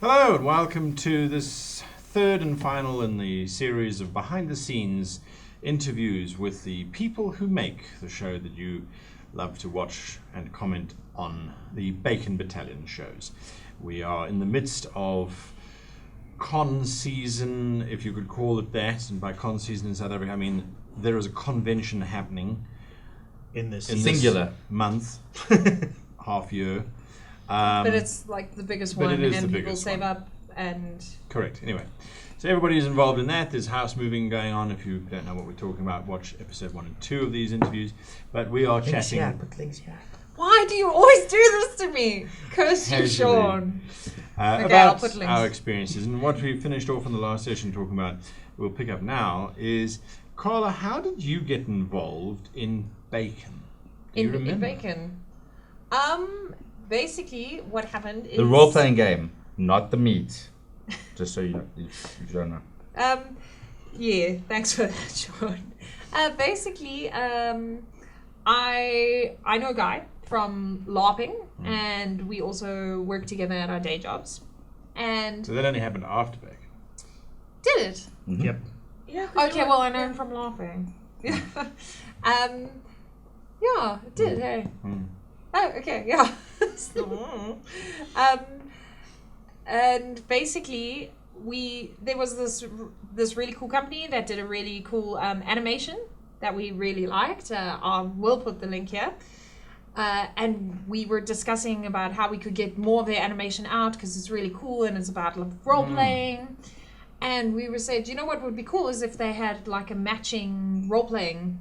Hello and welcome to this third and final in the series of behind-the-scenes interviews with the people who make the show that you love to watch and comment on, the Bacon Battalion shows. We are in the midst of con season, if you could call it that, and by con season in South Africa I mean there is a convention happening in this singular month, half year. But it's like the biggest one, and people save up and... Correct. Anyway, so everybody is involved in that. There's house moving going on. If you don't know what we're talking about, watch episode 1 and 2 of these interviews. But we are chatting... Put links here. Why do you always do this to me? Curse you, Sean. Okay, I'll put about links. our experiences. And what we finished off in the last session talking about, we'll pick up now, is, Carlo, how did you get involved in Bacon? Do you remember? In Bacon? Basically, what happened is... The role-playing game, not the meat. Just so you don't know. Yeah, thanks for that, Sean. Basically, I know a guy from LARPing, and we also work together at our day jobs. And So that only happened after Bacon. did it? Mm-hmm. Yep. Yeah. Okay, well, I know him from LARPing. Yeah, it did, hey. Oh, okay, yeah. And basically, there was this really cool company that did a really cool animation that we really liked. We'll put the link here. And we were discussing about how we could get more of their animation out because it's really cool and it's about role playing. And we were saying, you know what would be cool is if they had like a matching role playing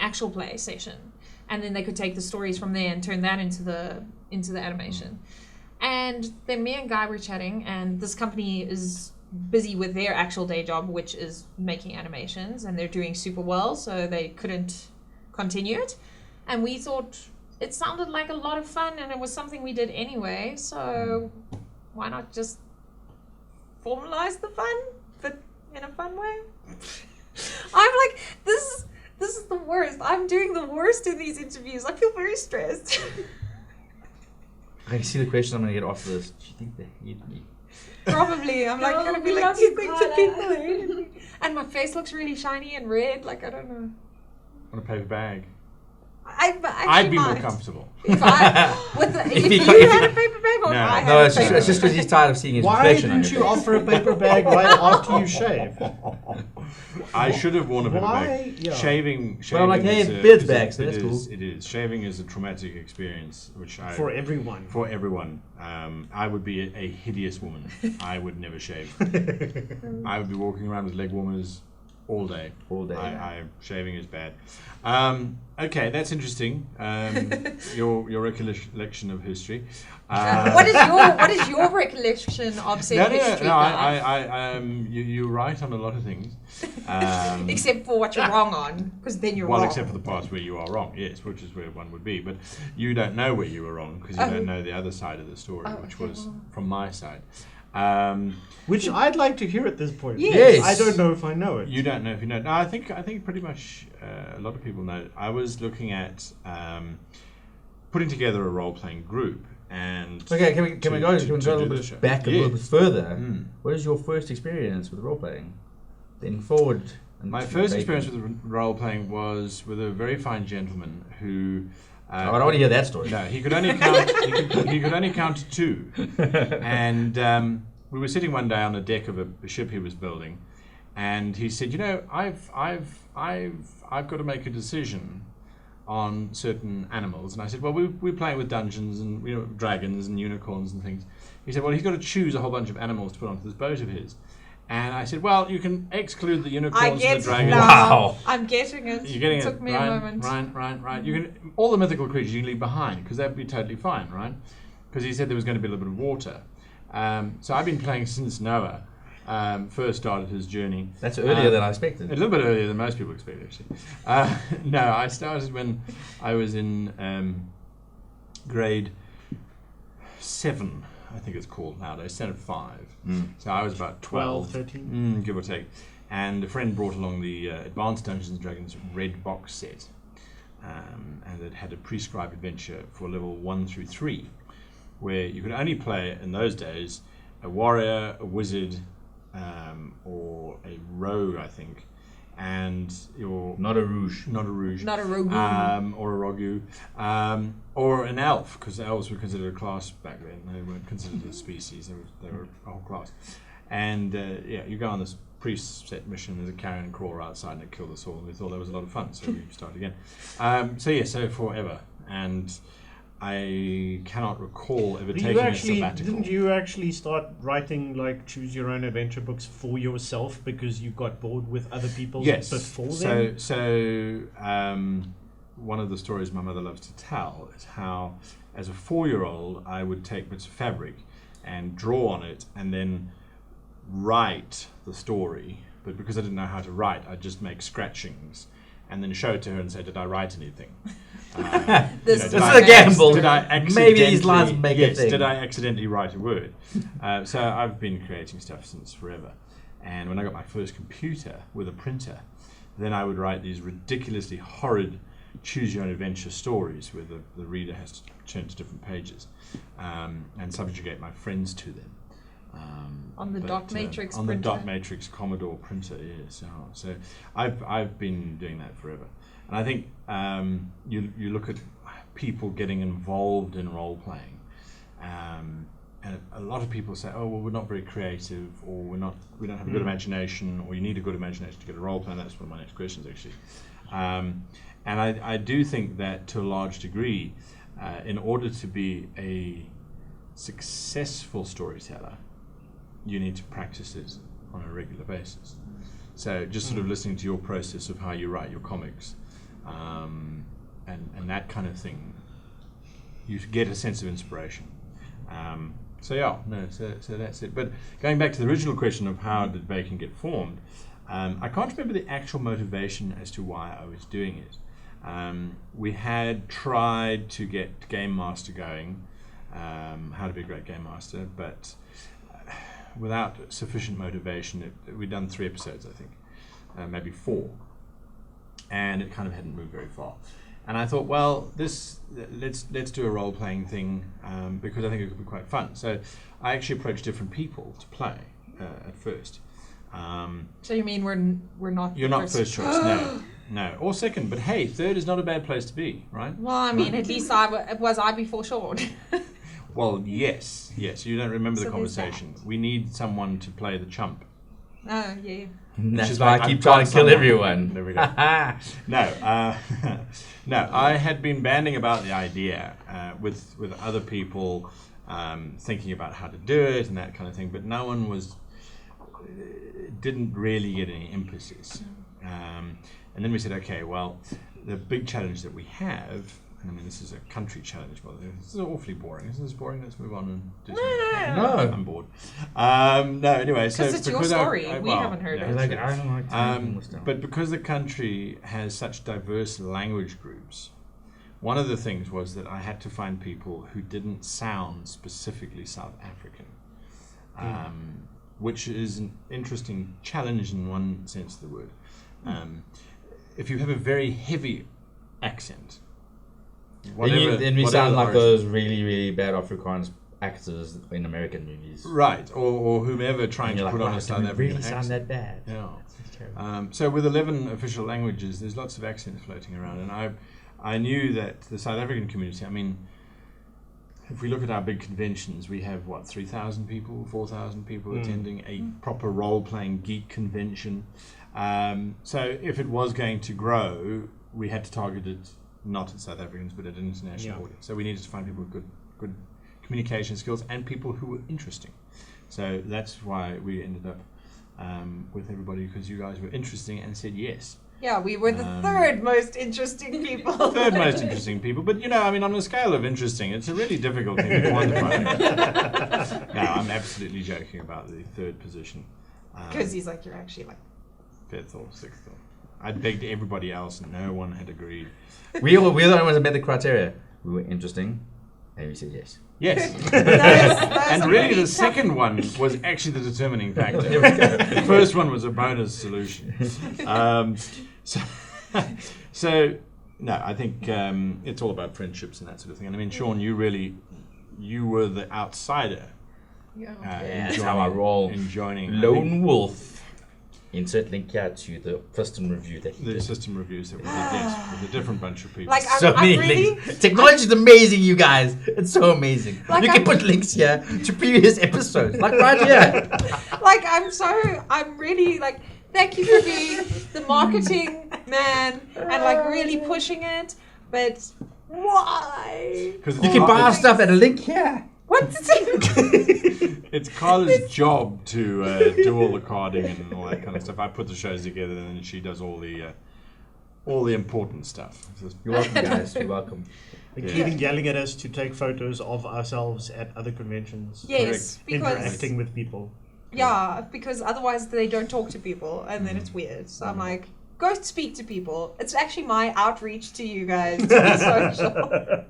actual play session. And then they could take the stories from there and turn that into the animation. And then me and Guy were chatting, and this company is busy with their actual day job, which is making animations, and they're doing super well, so they couldn't continue it. And we thought it sounded like a lot of fun, and it was something we did anyway, so why not just formalize the fun, but in a fun way? I'm like, this is the worst. I'm doing the worst in these interviews. I feel very stressed. I can see the question I'm going to get after this. Do you think they hate me? Probably. I'm like, No, going to be we like, love do you you, think Carla. the people hate me? And my face looks really shiny and red. Like, I don't know. On a paper bag. I'd be more comfortable. If you had a paper bag or No. I had No, a it's paper just because he's tired of seeing his Why reflection on didn't your you face. offer a paper bag right after you shave? I should have worn a paper Why? bag. Yeah. Shaving Well, like, hey, is a- beard is a- bags, so that's it is- cool. It is. Shaving is a traumatic experience, which I... For everyone. For everyone. I would be a hideous woman. I would never shave. I would be walking around with leg warmers all day. All day. Shaving is bad. Okay, that's interesting. Your recollection of history. What is your recollection of said history? You're right on a lot of things. Except for what you're wrong on, because then you're Well, wrong. except for the parts where you are wrong, yes, which is where one would be. But you don't know where you were wrong because you don't know the other side of the story, which was from my side. Which I'd like to hear at this point. Yes. I don't know if I know it. You don't know if you know. No, I think pretty much a lot of people know. I was looking at putting together a role-playing group, and Okay, can we go a little the bit show. back a Yes. little bit further? Mm. What is your first experience with role playing? Then forward. My to first Bacon. experience with role-playing was with a very fine gentleman who. I don't want to hear that story. No, he could only count. he could only count to 2, and we were sitting one day on the deck of a ship he was building, and he said, "You know, I've got to make a decision on certain animals." And I said, "Well, we're playing with dungeons and dragons and unicorns and things." He said, "Well, he's got to choose a whole bunch of animals to put onto this boat of his." And I said, "Well, you can exclude the I unicorns get and it the dragons." now. Wow. I'm getting it. You're getting it took it, me right, a moment. Right. You can all the mythical creatures you can leave behind because that'd be totally fine, right? Because he said there was going to be a little bit of water. So I've been playing since Noah first started his journey. That's earlier than I expected. A little bit earlier than most people expect, actually. No, I started when I was in grade 7. I think it's called nowadays, instead of 5. So I was about 12, 13. give or take. And a friend brought along the Advanced Dungeons and Dragons red box set. And it had a prescribed adventure for level 1 through 3. where you could only play in those days a warrior, a wizard, or a rogue, I think, and your Not a rouge. not a rouge, Not a rogue. or a rogu, or an elf, because elves were considered a class back then. They weren't considered a species; they were a whole class. And you go on this preset mission. There's a carrion crawler outside, and it killed us all. And we thought that was a lot of fun, so we started again. So forever, and I cannot recall ever taking a sabbatical. Didn't you actually start writing like choose your own adventure books for yourself because you got bored with other people's before then? So one of the stories my mother loves to tell is how, as a 4-year-old, I would take bits of fabric and draw on it and then write the story. But because I didn't know how to write, I'd just make scratchings and then show it to her and say, "Did I write anything?" This is a gamble. Did I Maybe these lines make a thing. Did I accidentally write a word? So I've been creating stuff since forever. And when I got my first computer with a printer, then I would write these ridiculously horrid choose-your-own-adventure stories where the reader has to turn to different pages and subjugate my friends to them. On the dot matrix on printer. the dot matrix Commodore printer, yes. So I've been doing that forever, and I think you look at people getting involved in role playing, and a lot of people say, "Oh, well, we're not very creative, or we don't have a good imagination, or you need a good imagination to get a role play." And that's one of my next questions, actually. And I do think that to a large degree, in order to be a successful storyteller, you need to practice it on a regular basis. So just sort of listening to your process of how you write your comics, and that kind of thing, you get a sense of inspiration. So that's it. But going back to the original question of how did Bacon get formed, I can't remember the actual motivation as to why I was doing it. We had tried to get Game Master going, how to be a great Game Master, but without sufficient motivation. We'd done 3 episodes, I think, maybe 4, and it kind of hadn't moved very far. And I thought, well, let's do a role-playing thing because I think it could be quite fun. So I actually approached different people to play at first. So you mean we're not? You're not first choice, no, or second. But hey, third is not a bad place to be, right? Well, I mean, at least was I before Sean. Well, yes. You don't remember So the there's conversation. We need someone to play the chump. Oh yeah. That's is why like, I keep I've trying got to kill someone. everyone. There we go. No, I had been banding about the idea with other people, thinking about how to do it and that kind of thing, but no one didn't really get any emphasis. And then we said, okay, well, the big challenge that we have, and I mean, this is a country challenge, by the way. This is awfully boring. Isn't this boring? Let's move on and do something. No. I'm bored. No, anyway. So Because it's your story. We haven't heard it. Like, I don't like taking this down. But because the country has such diverse language groups, one of the things was that I had to find people who didn't sound specifically South African, which is an interesting challenge in one sense of the word. If you have a very heavy accent, then we whatever sound the like origin. those really, really bad Afrikaans actors in American movies. Right, or whomever trying And to you're put like, on wow, a South do we African really accent. sound that bad? Yeah. That's terrible. So with 11 official languages, there's lots of accents floating around, and I knew that the South African community, I mean, if we look at our big conventions, we have, 3,000 people, 4,000 people attending a proper role-playing geek convention. So if it was going to grow, we had to target it not at South Africans, but at an international audience. So we needed to find people with good communication skills and people who were interesting. So that's why we ended up with everybody, because you guys were interesting and said yes. Yeah, we were the third most interesting people. Third most interesting people, but on a scale of interesting, it's a really difficult thing to quantify. No, I'm absolutely joking about the third position. Because he's like, you're actually like 5th or 6th. I begged everybody else, and no one had agreed. We're the only ones that met the criteria. We were interesting, and we said yes. Yes. That's And really, the second one was actually the determining factor. The first one was a bonus solution. So no, I think it's all about friendships and that sort of thing. And I mean, Sean, you really you were the outsider. Yeah. That's how I roll. In joining Lone Wolf. Insert link here to the system review that he the did. system reviews that we did, yes, with a different bunch of people. Like, So many I'm really, links. Technology is amazing, you guys. It's so amazing. Like, you can put links here to previous episodes, like right here. like, I'm really, like, thank you for being the marketing man and, like, really pushing it. But why? You can buy our stuff at a link here. What's it? It's Carla's job to do all the carding and all that kind of stuff. I put the shows together, and then she does all the important stuff. You're welcome, guys. You're welcome. Including yelling at us to take photos of ourselves at other conventions. Yes, because interacting with people. yeah, because otherwise they don't talk to people, and then it's weird. So I'm like, go speak to people. It's actually my outreach to you guys to be social.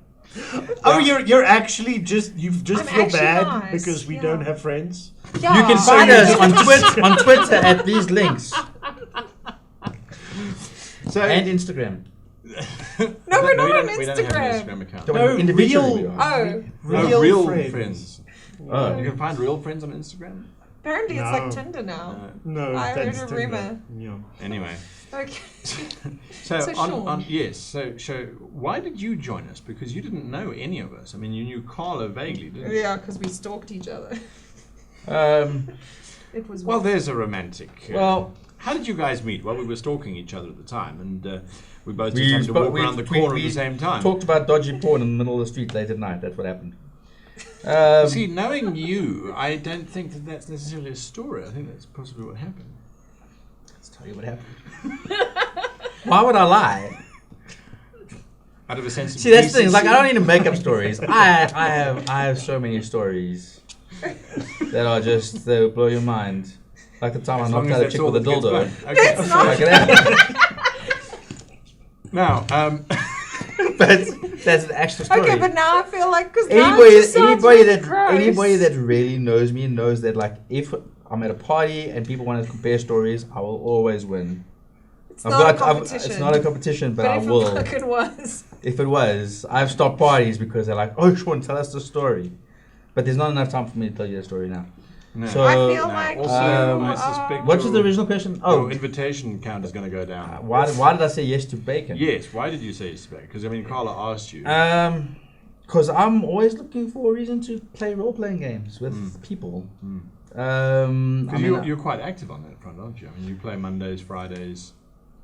Oh, you're actually you've just I'm feel actually bad nice, because we yeah. don't have friends. Yeah, You can find us on Twitter at these links So and Instagram. No, we're not on we don't have an Instagram. Instagram account. No, individually real- we are. Oh, Real friends. friends. Oh. You can find real friends on Instagram. apparently it's No. like Tinder now. No, I heard that's a Tinder. rumor. Yeah. Anyway, Okay. so, So Sean. yes. So why did you join us? Because you didn't know any of us. I mean, you knew Carlo vaguely, didn't you? Yeah, because we stalked each other. It was Well, weird. there's a romantic. Well, how did you guys meet? Well, we were stalking each other at the time, and we both we just happened to walk we- around the we- corner we at the same time. talked about dodgy porn in the middle of the street late at night. That's what happened. See, knowing you, I don't think that that's necessarily a story. I think that's possibly what happened. Let's tell you what happened. Why would I lie? Out of a sense of See, that's the thing. Like, decency. I don't need to make up stories. I have so many stories that are just they will blow your mind. Like the time I As long knocked as out a that's chick all with a that gets dildo. done. Okay. That's not- Like that. Now, But that's an actual story. Okay, but now I feel like because Anybody that really knows me knows that, like, if I'm at a party and people want to compare stories, I will always win. it's not a competition. It's not a competition, but I if will. it fucking was. If it was, I've stopped parties because they're like, "Oh, Sean, tell us the story." But there's not enough time for me to tell you the story now. no. So, I feel Now, like also, you I are- suspect what was the your- original question? Your Oh, invitation count is going to go down. why did I say yes to bacon? Yes. Why did you say yes? Because I mean, Carla asked you. Because I'm always looking for a reason to play role-playing games with people. Because you're quite active on that front, aren't you? I mean, you play Mondays, Fridays.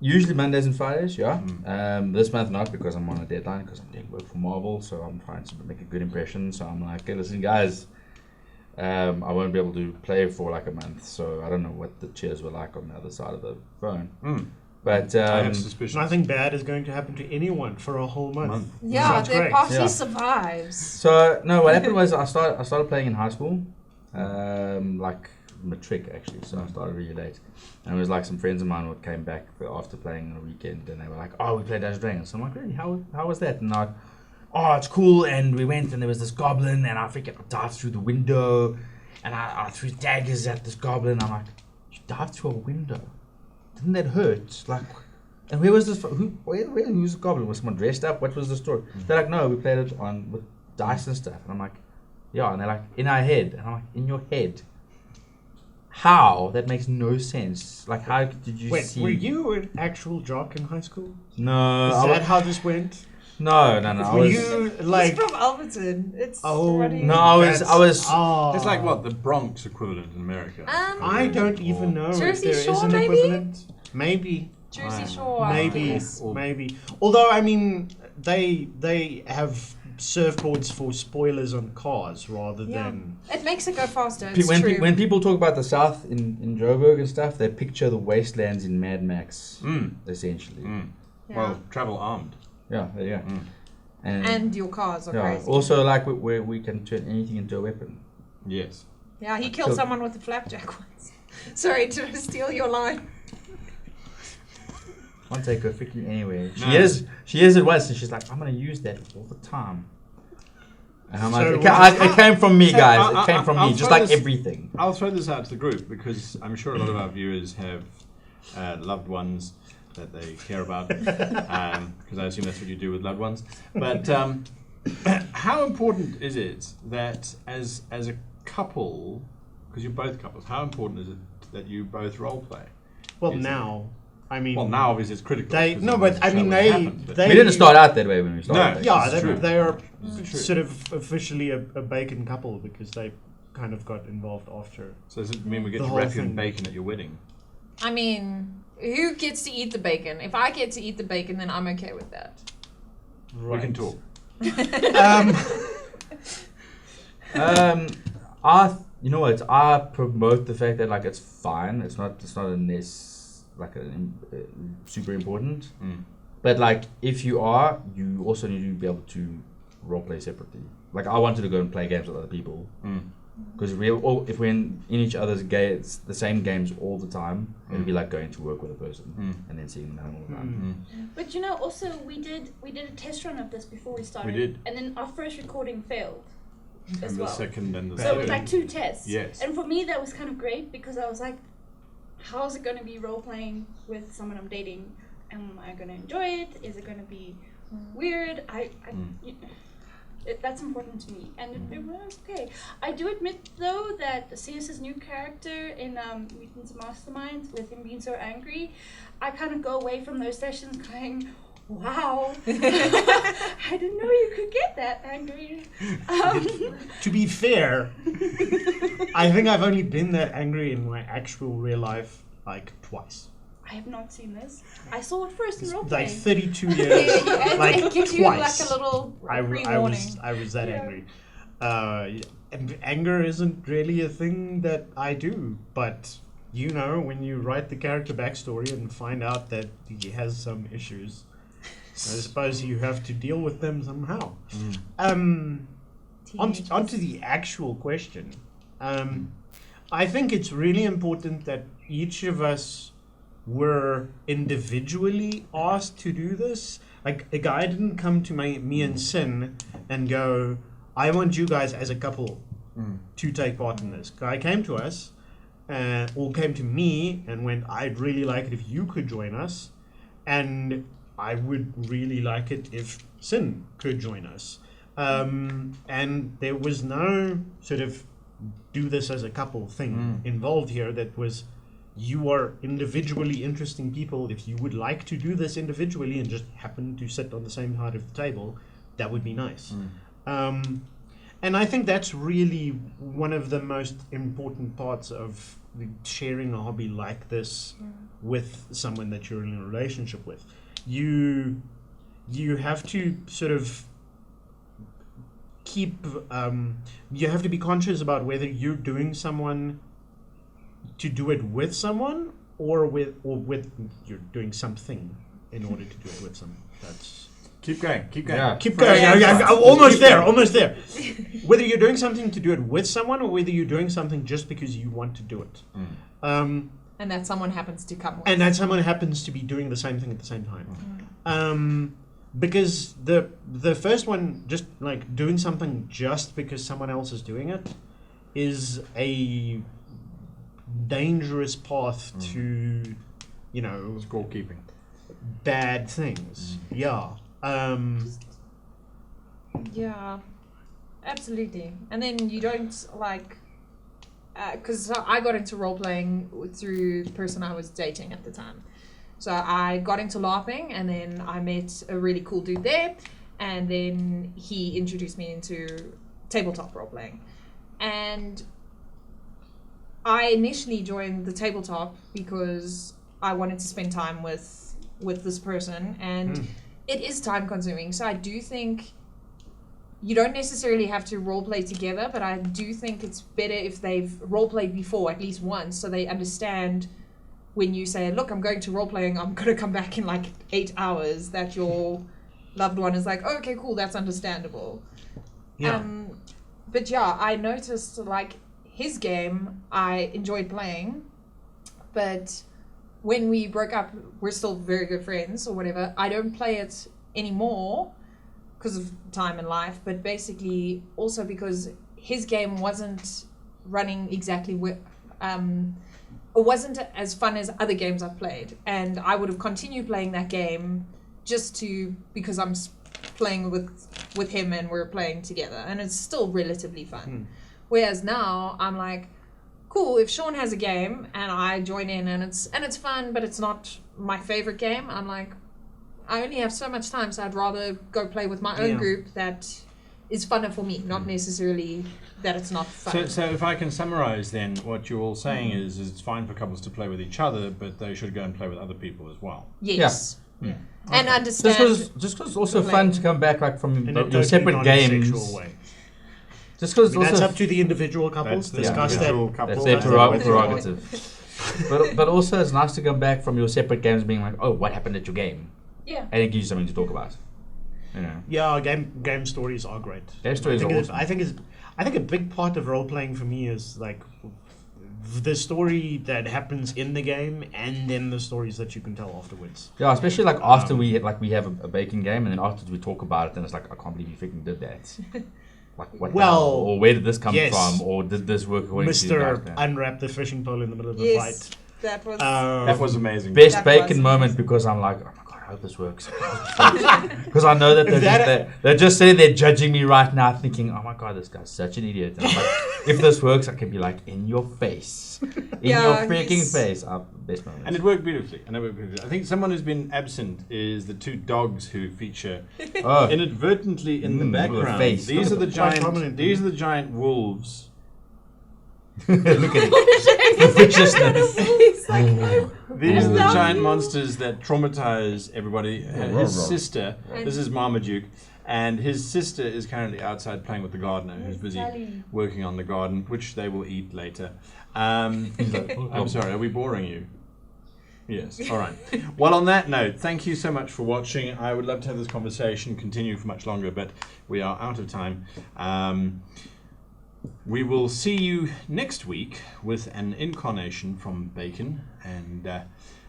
Usually Mondays and Fridays, yeah. This month not because I'm on a deadline because I'm doing work for Marvel, so I'm trying to make a good impression. So I'm like, hey, listen, guys, I won't be able to play for like a month, so I don't know what the cheers were like on the other side of the phone. But I have suspicions. Nothing bad is going to happen to anyone for a whole month. Yeah, Sounds their great. party Yeah. survives. so no, what happened was I started playing in high school, like matric actually. So I started really late, and it was like some friends of mine who came back after playing on a weekend, and they were like, "Oh, we played Dungeons and Dragons." So I'm like, "Really? How was that?" And I, "Oh, it's cool." And we went, and there was this goblin, and I freaking dived through the window, and I threw daggers at this goblin. I'm like, "You dived through a window? Didn't that hurt?" Like, and where was this? Who's the goblin? Was someone dressed up? What was the story? They're like, "No, we played it on with dice and stuff." And I'm like, "Yeah." And they're like, "In our head." And I'm like, "In your head? How? That makes no sense. Like, how did you Wait, see?" were you an actual jock in high school? No, Is that how this went? no. I Were was. you He's like? from Alberton. It's Oh, what do you- No, I was. Oh. It's like what the Bronx equivalent in America. I don't even know if Jersey there is Shore, an maybe? equivalent. Maybe. Jersey Shore. I Maybe. guess. Maybe. Although I mean, they have surfboards for spoilers on cars rather Yeah. than. It makes it go faster. It's When, true. when people talk about the South in Joburg and stuff, they picture the wastelands in Mad Max, essentially. Yeah. Well, travel armed. Yeah, there you go. And your cars are yeah, crazy. also like where we can turn anything into a weapon. Yes. Yeah, he killed someone with a flapjack once. Sorry to steal your line. Can't take her freaking anywhere. No. She is it once, and she's like, "I'm gonna use that all the time." And I'm So like, what- it came from me, So guys. It came from I'll me, just throw like this- everything. I'll throw this out to the group because I'm sure a lot of our viewers have loved ones that they care about, because I assume that's what you do with loved ones. But How important is it that as a couple, because you're both couples, how important is it that you both role play? Well, Is it- now, I mean, Well, now obviously it's critical. they 'cause no, of but the I show mean, when it they happened, but- they We didn't start out that way when we started. No. Yeah, This is true. they are This is true. sort of officially a bacon couple because they kind of got involved after. So does it mean we get The to whole wrap you in thing. bacon at your wedding? I mean, who gets to eat the bacon? If I get to eat the bacon, then I'm okay with that. Right. We can talk. You know what? I promote the fact that like it's fine. It's not a super important. Mm. But like if you are, you also need to be able to role play separately. Like I wanted to go and play games with other people because if we're in each other's games, the same games all the time, it'd be like going to work with a person and then seeing them all the time. But you know, also we did a test run of this before we started. We did. And then our first recording failed as And well. the second and the So it was third. like 2 tests. Yes. And for me that was kind of great because I was like, how is it going to be role playing with someone I'm dating? Am I going to enjoy it? Is it going to be weird? That's important to me, and it was okay. I do admit though that CS's new character in Mutants and Masterminds, with him being so angry, I kind of go away from those sessions going, wow, I didn't know you could get that angry. To be fair, I think I've only been that angry in my actual real life like twice. I have not seen this. I saw it first in Like roleplaying. 32 years, like it gives you twice. like a little I pre-warning. was that Yeah. angry. And anger isn't really a thing that I do, but you know, when you write the character backstory and find out that he has some issues, I suppose you have to deal with them somehow. Onto the actual question. I think it's really important that each of us were individually asked to do this. Like a guy didn't come to me and Sin and go, I want you guys as a couple to take part in this. Guy came to us, or came to me and went, I'd really like it if you could join us, and I would really like it if Sin could join us. And there was no sort of do this as a couple thing involved here. That was, you are individually interesting people. If you would like to do this individually and just happen to sit on the same side of the table, that would be nice. And I think that's really one of the most important parts of sharing a hobby like this with someone that you're in a relationship with. You have to sort of keep, you have to be conscious about whether you're doing someone to do it with someone or with you're doing something in order to do it with someone. That's Keep going. Yeah. keep going. I'm almost there. Whether you're doing something to do it with someone or whether you're doing something just because you want to do it. And that someone happens to come with. And that someone happens to be doing the same thing at the same time. Because the first one, just like doing something just because someone else is doing it, is a dangerous path to, you know, Scorekeeping. bad things. Yeah. Yeah, absolutely. And then you don't like, because I got into role playing through the person I was dating at the time. So I got into LARPing, and then I met a really cool dude there, and then he introduced me into tabletop role playing. And I initially joined the tabletop because I wanted to spend time with this person, and it is time consuming. So I do think you don't necessarily have to role play together, but I do think it's better if they've role played before at least once, so they understand when you say, look, I'm going to role playing, I'm going to come back in like 8 hours, that your loved one is like, oh, okay, cool, that's understandable. Yeah. But yeah, I noticed like his game, I enjoyed playing, but when we broke up, we're still very good friends or whatever. I don't play it anymore because of time and life, but basically also because his game wasn't running exactly it wasn't as fun as other games I've played, and I would have continued playing that game just because I'm playing with with him and we're playing together, and it's still relatively fun. Whereas now I'm like, cool, if Sean has a game and I join in and it's fun, but it's not my favorite game, I'm like, I only have so much time, so I'd rather go play with my own group that is funner for me, not necessarily that it's not fun. So if I can summarize then, what you're all saying is it's fine for couples to play with each other, but they should go and play with other people as well. Yes. Yeah. And understand. Just because it's also fun to come back like from In a your totally separate games. non-sexual way. Just because That's up to the individual couples. That's Discuss the that. individual couple. That's their That's their prerogative. but also it's nice to come back from your separate games being like, oh, what happened at your game? Yeah. And it gives you something to talk about. You know. Yeah, game stories are great. Game stories are awesome. I think a big part of role playing for me is like the story that happens in the game, and then the stories that you can tell afterwards. Yeah, especially like after we have a Bacon game, and then after we talk about it, then it's like, I can't believe you freaking did that. Like, what? Well, the hell? Or where did this come yes. from? Or did this work according to your Mr. plan? Unwrap the fishing pole in the middle of the Yes, fight. that was. That was amazing. Best That Bacon was moment amazing. because I'm like, oh my god, I hope this works. Because I know that they're just sitting there judging me right now, thinking, oh my god, this guy's such an idiot. And I'm like, if this works, I can be like, in your face, in Yeah, your freaking he's- face. Best moment. And it worked beautifully. I think someone who's been absent is the two dogs who feature Oh, inadvertently in the with a background. face. These are the Quite prominent. These are the giant wolves. look at it. The viciousness. He's like, no. These are the love giant you. monsters that traumatize everybody. His sister, this is Marmaduke, and his sister is currently outside playing with the gardener, who's busy Sally. working on the garden, which they will eat later. He's like, oh, I'm sorry, are we boring you? Yes, all right. Well, on that note, thank you so much for watching. I would love to have this conversation continue for much longer, but we are out of time. We will see you next week with an incarnation from Bacon, and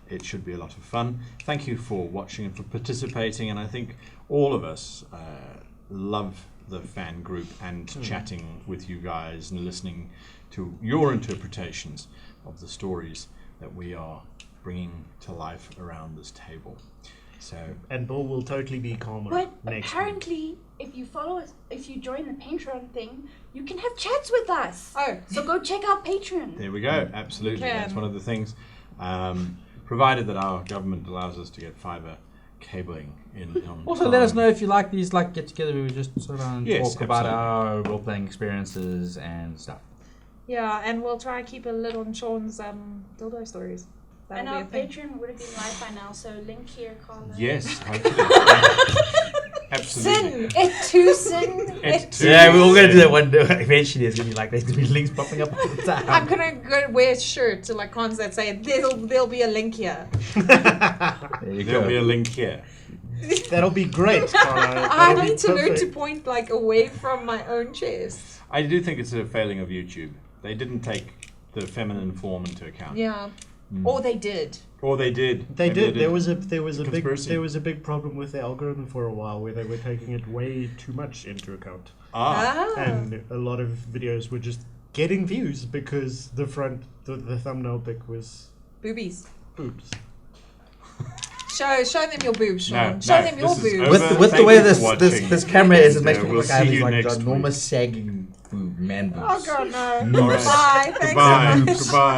it should be a lot of fun. Thank you for watching and for participating, and I think all of us love the fan group and chatting with you guys and listening to your interpretations of the stories that we are bringing to life around this table. So, And Bill will totally be calmer But next week. apparently, if you follow us, if you join the Patreon thing, you can have chats with us. Oh, So go check out Patreon. there we go. Absolutely. Can. That's one of the things. Provided that our government allows us to get fiber cabling in. On Also, time. let us know if you like these like get together where we just sit around and Yes, talk about absolutely. our role playing experiences and stuff. yeah, and we'll try and keep a lid on Sean's dildo stories. And That'll our be a thing. Patreon would have been live by now, so link here, Carlo. Yes, hopefully. Absolutely. Sin! Et tu sin! Et tu. Yeah, we're all gonna do that one day. Eventually, it's gonna be like there's gonna be links popping up all the time. I'm gonna go wear a shirt to like cons that say there'll be a link here. There you There'll go. be a link here. That'll be great, Carlo. I That'll be need to learn to perfect. point like away from my own chest. I do think it's a failing of YouTube. They didn't take the feminine form into account. Yeah. Or they did. Or they did. They Maybe did. There was a Conspiracy. big problem with the algorithm for a while where they were taking it way too much into account, Ah. and a lot of videos were just getting views because the thumbnail pic was Boobies. boobs. Show them your boobs, Sean. No, Show no, them your this is boobs. over. With the Thank way you for this watching. camera is, it makes me We'll look like I have see these you like next ginormous week. sagging man boobs. Oh god no. No. Bye. Thanks so Goodbye. much. Goodbye.